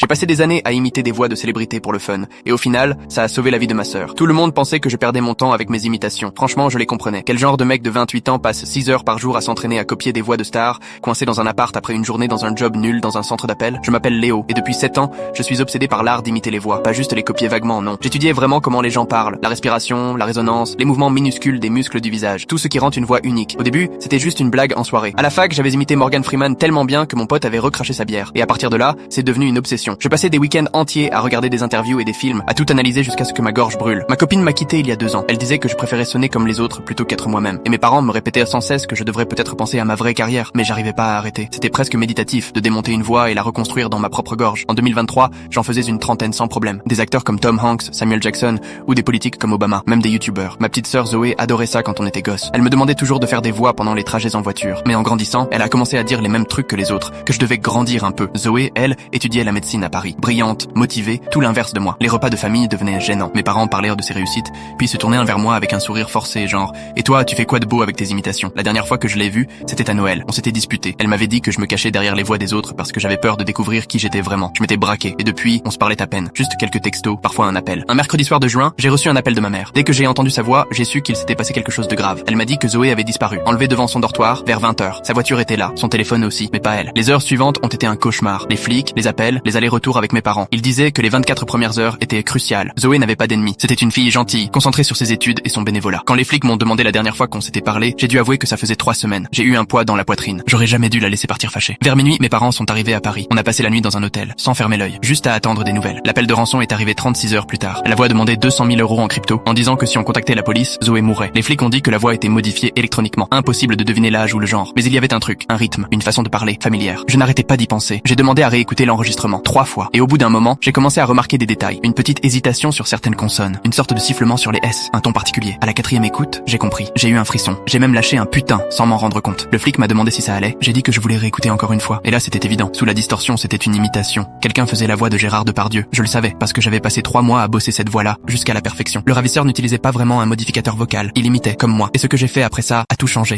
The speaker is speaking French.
J'ai passé des années à imiter des voix de célébrités pour le fun, et au final, ça a sauvé la vie de ma sœur. Tout le monde pensait que je perdais mon temps avec mes imitations. Franchement, je les comprenais. Quel genre de mec de 28 ans passe 6 heures par jour à s'entraîner à copier des voix de stars, coincé dans un appart après une journée dans un job nul dans un centre d'appel? Je m'appelle Léo, et depuis 7 ans, je suis obsédé par l'art d'imiter les voix, pas juste les copier vaguement, non. J'étudiais vraiment comment les gens parlent, la respiration, la résonance, les mouvements minuscules des muscles du visage, tout ce qui rend une voix unique. Au début, c'était juste une blague en soirée. À la fac, j'avais imité Morgan Freeman tellement bien que mon pote avait recraché sa bière. Et à partir de là, c'est devenu une obsession. Je passais des week-ends entiers à regarder des interviews et des films, à tout analyser jusqu'à ce que ma gorge brûle. Ma copine m'a quitté il y a 2 ans. Elle disait que je préférais sonner comme les autres plutôt qu'être moi-même. Et mes parents me répétaient sans cesse que je devrais peut-être penser à ma vraie carrière, mais j'arrivais pas à arrêter. C'était presque méditatif de démonter une voix et la reconstruire dans ma propre gorge. En 2023, j'en faisais une trentaine sans problème. Des acteurs comme Tom Hanks, Samuel Jackson ou des politiques comme Obama, même des youtubeurs. Ma petite sœur Zoé adorait ça quand on était gosse. Elle me demandait toujours de faire des voix pendant les trajets en voiture. Mais en grandissant, elle a commencé à dire les mêmes trucs que les autres, que je devais grandir un peu. Zoé, elle, étudiait la médecine à Paris. Brillante, motivée, tout l'inverse de moi. Les repas de famille devenaient gênants. Mes parents parlèrent de ses réussites, puis se tournaient un vers moi avec un sourire forcé, genre « Et toi, tu fais quoi de beau avec tes imitations ?» La dernière fois que je l'ai vue, c'était à Noël. On s'était disputé. Elle m'avait dit que je me cachais derrière les voix des autres parce que j'avais peur de découvrir qui j'étais vraiment. Je m'étais braqué, et depuis, on se parlait à peine. Juste quelques textos, parfois un appel. Un mercredi soir de juin, j'ai reçu un appel de ma mère. Dès que j'ai entendu sa voix, j'ai su qu'il s'était passé quelque chose de grave. Elle m'a dit que Zoé avait disparu, enlevée devant son dortoir, vers 20h. Sa voiture était là, son téléphone aussi, mais pas elle. Les heures suivantes ont été un cauchemar. Les flics, les appels, les allers-retours avec mes parents. Ils disaient que les 24 premières heures étaient cruciales. Zoé n'avait pas d'ennemis. C'était une fille gentille, concentrée sur ses études et son bénévolat. Quand les flics m'ont demandé la dernière fois qu'on s'était parlé, j'ai dû avouer que ça faisait 3 semaines. J'ai eu un poids dans la poitrine. J'aurais jamais dû la laisser partir fâchée. Vers minuit, mes parents sont arrivés à Paris. On a passé la nuit dans un hôtel, sans fermer l'œil, juste à attendre des nouvelles. L'appel de rançon est arrivé 36 heures plus tard. La voix demandait 200 000 € en crypto, en disant que si on contactait la police, Zoé mourrait. Les flics ont dit que la voix était modifiée électroniquement. Impossible de deviner l'âge ou le genre. Mais il y avait un truc, un rythme, une façon de parler, familière. Je n'arrêtais pas d'y penser. J'ai demandé à réécouter l'enregistrement 3 fois. Et au bout d'un moment, j'ai commencé à remarquer des détails. Une petite hésitation sur certaines consonnes. Une sorte de sifflement sur les S. Un ton particulier. À la 4e écoute, j'ai compris. J'ai eu un frisson. J'ai même lâché un putain sans m'en rendre compte. Le flic m'a demandé si ça allait. J'ai dit que je voulais réécouter encore une fois. Et là, c'était évident. Sous la distorsion, c'était une imitation. Quelqu'un faisait la voix de Gérard Depardieu. Je le savais, parce que j'avais passé 3 mois à bosser cette voix-là, jusqu'à la perfection. Le ravisseur n'utilisait pas vraiment un modificateur vocal. Il imitait, comme moi. Et ce que j'ai fait après ça a tout changé.